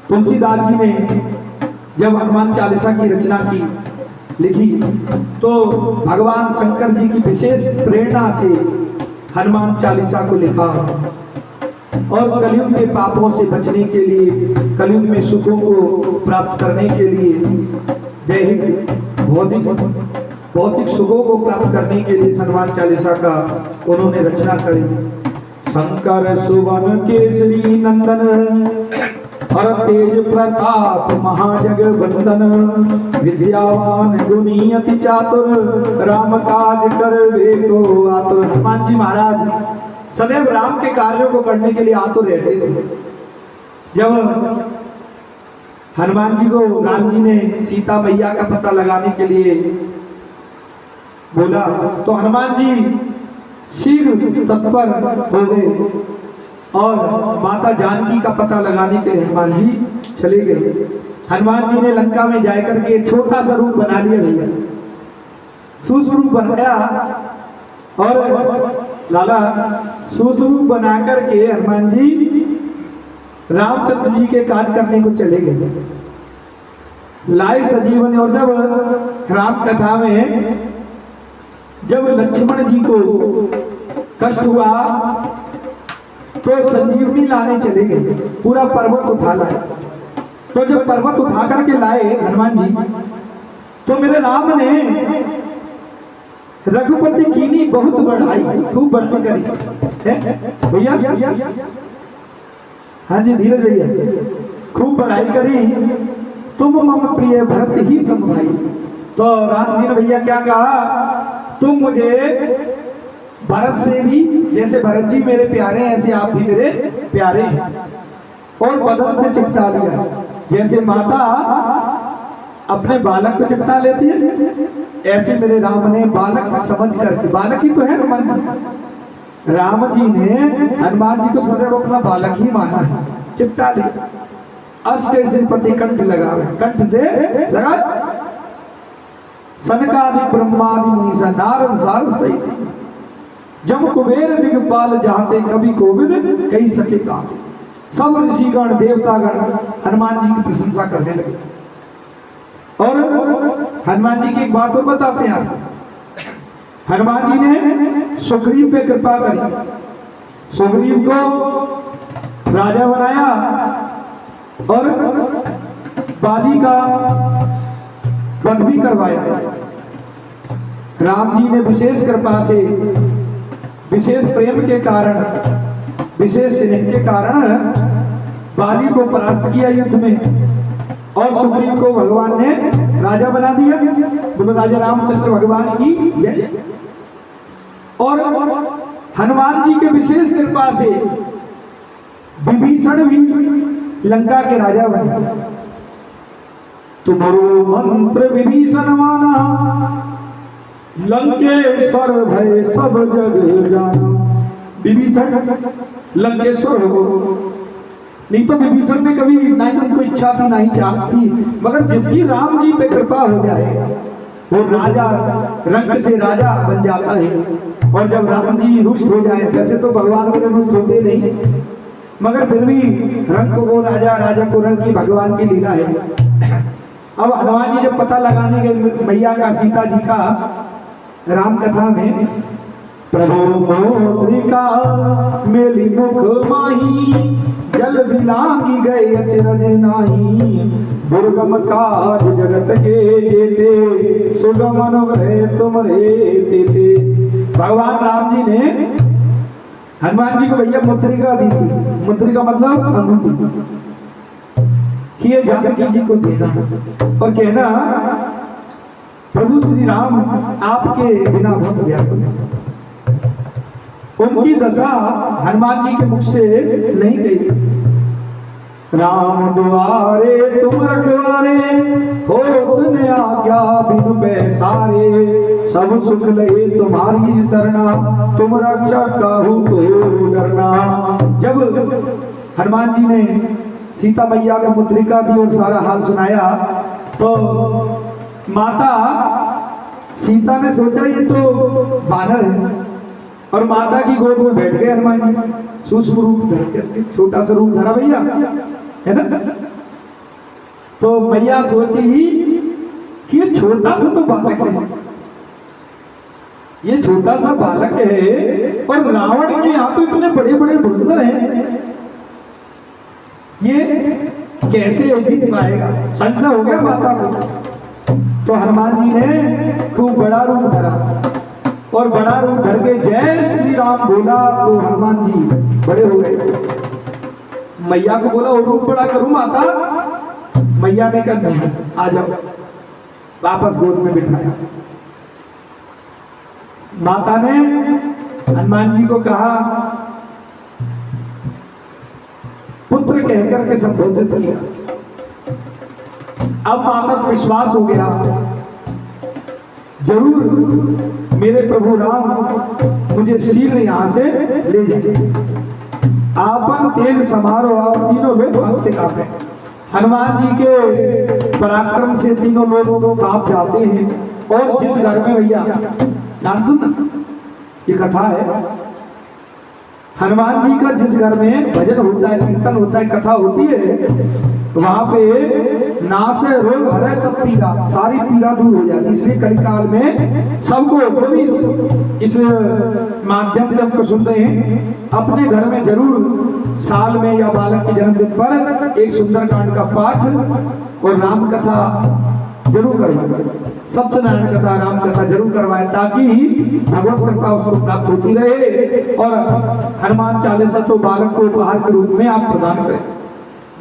तुलसीदास जी ने जब हनुमान चालीसा की रचना की लिखी तो भगवान शंकर जी की विशेष प्रेरणा से हनुमान चालीसा को लिखा और कलयुग के पापों से बचने के लिए, कलयुग में सुखों को प्राप्त करने के लिए, दैहिक भौतिक सुखों को प्राप्त करने के लिए हनुमान चालीसा का उन्होंने रचना करी। शंकर सुवन केसरी नंदन और तेज प्रताप महाजग वंदन, विद्यावान गुणी अति चातुर, राम काज करवे को आतुर। हनुमान जी महाराज सदैव राम के कार्यों को करने के लिए आतुर रहते थे। जब हनुमान जी को राम जी ने सीता मैया का पता लगाने के लिए बोला तो हनुमान जी शीघ्र तत्पर हो गए और माता जानकी का पता लगाने के लिए हनुमान जी चले गए। हनुमान जी ने लंका में जाकर के छोटा सा रूप बना लिया भैया, सुस्वरूप बनाया और लाला सुस्वरूप बना करके हनुमान जी रामचंद्र जी के काज करने को चले गए, लाए सजीवन। और जब राम कथा में जब लक्ष्मण जी को कष्ट हुआ तो संजीवनी लाने चले गए, पूरा पर्वत उठा लाए। तो जब पर्वत उठा करके लाए हनुमान जी तो मेरे राम ने रघुपति कीनी बहुत बढ़ाई, खूब बढ़ती करी भैया। हाँ जी धीरज भैया, खूब बढ़ाई करी, तुम मम प्रिय भरत ही समभाई। तो राम जी ने भैया क्या कहा, तुम मुझे भरत से भी, जैसे भरत जी मेरे प्यारे हैं ऐसे आप भी मेरे प्यारे हैं, और बदन से चिपटा लिया, जैसे माता अपने बालक को चिपटा लेती है ऐसे मेरे राम ने बालक समझ करके, बालक ही तो है हनुमान जी, राम जी ने हनुमान जी को सदैव अपना बालक ही माना है, चिपटा लिया। अस के श्रीपति कंठ लगा, कंठ से लगा। सनकादि ब्रह्मादि मुनीसा नारद सार सही, जब कुबेर दिगपाल जाते कभी कोविद कही सके का। सब ऋषिगण देवतागण हनुमान जी की प्रशंसा करने लगे। और हनुमान जी की एक बात और बताते हैं आप, हनुमान जी ने सुग्रीव पे कृपा करी, सुग्रीव को राजा बनाया और बाली का वध भी करवाया। राम जी ने विशेष कृपा से, विशेष प्रेम के कारण, विशेष स्नेह के कारण बाली को परास्त किया युद्ध में और सुग्रीव को भगवान ने राजा बना दिया। बोलो राजा रामचंद्र भगवान की जय। और हनुमान जी के विशेष कृपा से विभीषण भी लंका के राजा बने। तुम्हारो मंत्र विभीषण माना, लंकेश्वर भय सब जग जाना। विभीषण लंकेश्वर हो, नहीं तो विभीषण ने कभी ना ही उनको इच्छा थी ना ही चाह थी, मगर जिसकी राम जी पे कृपा हो जाए वो राजा, रंग से राजा बन जाता है। और जब राम जी रुष्ट हो जाए, वैसे तो भगवान को रुष्ट होते नहीं, मगर फिर भी रंग को राजा, राजा को रंग की भगवान की लीला है। अब हनुमान जी जब पता लगाने के मैया का, सीता जी का राम कथा में, प्रभु मोद्रिका मेली मुख माही, जल दिलांगी गए अचरज नाही। दुर्गम काज जगत के जेते, सुगम अनुग्रह तुमरे तेते। भगवान राम जी ने हनुमान जी को भैया मुद्रिका दी थी। मुद्रिका मतलब अंगूठी, कि ये जानकी जी को देना और कहना प्रभु श्री राम आपके बिना बहुत व्याकुल है। उनकी दशा हनुमान जी के मुख से नहीं गई। राम द्वारे तुम रखवारे, हो तुमने आज्ञा बिनु पैसारे। सब सुख लहे तुम्हारी शरणा, तुम रक्षा काहू को डरना। जब हनुमान जी ने सीता मैया को मुद्रिका दी और सारा हाल सुनाया तो माता सीता ने सोचा ये तो बानर है, और माता की गोद में बैठ गए हनुमान जी। सूक्ष्म रूप धर के, छोटा सा रूप धरा भैया है ना, तो मैया सोची कि ये छोटा सा तो बालक है, ये छोटा सा बालक है और रावण के यहाँ तो इतने बड़े बड़े बुलंदर हैं, ये कैसे जीत पाएगा? संशय हो गया माता को। तो हनुमान जी ने खूब बड़ा रूप धरा और बड़ा रूप धर के जय श्री राम बोला तो हनुमान जी बड़े हो गए। मैया को बोला और रूप बड़ा करूं माता? मैया ने कहा नहीं, आ जाओ, वापस गोद में बिठाया। माता ने हनुमान जी को कहा, पुत्र कहकर के संबोधित किया। अब माता को विश्वास हो गया, जरूर मेरे प्रभु राम मुझे शीघ्र यहां से ले जाएंगे। आपन तेज समारोह और तीनों लोग भागते कांपे। हनुमान जी के पराक्रम से तीनों लोग कांप जाते हैं। और जिस घर में, भैया ध्यान सुनना, ये कथा है, हनुमान जी का जिस घर में भजन होता है, कीर्तन होता है, कथा होती है, वहां पे नासे रोग हरे सब पीड़ा, सारी पीड़ा दूर हो जाती है। इसलिए कलिकाल में सबको, जो भी इस माध्यम से हमको सुन रहे हैं, अपने घर में जरूर साल में या बालक के जन्मदिन पर एक सुंदरकांड का पाठ और राम कथा जरूर करवाएं, सत्यनारायण कथा, राम कथा जरूर करवाएं, ताकि भगवत कृपा उसको प्राप्त होती रहे। और हनुमान चालीसा तो बालक को उपहार के रूप में आप प्रदान करें।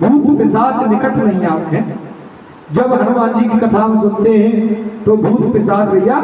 भूत पिशाच निकट नहीं आते हैं। जब हनुमान जी की कथा हम सुनते हैं तो भूत पिशाच भैया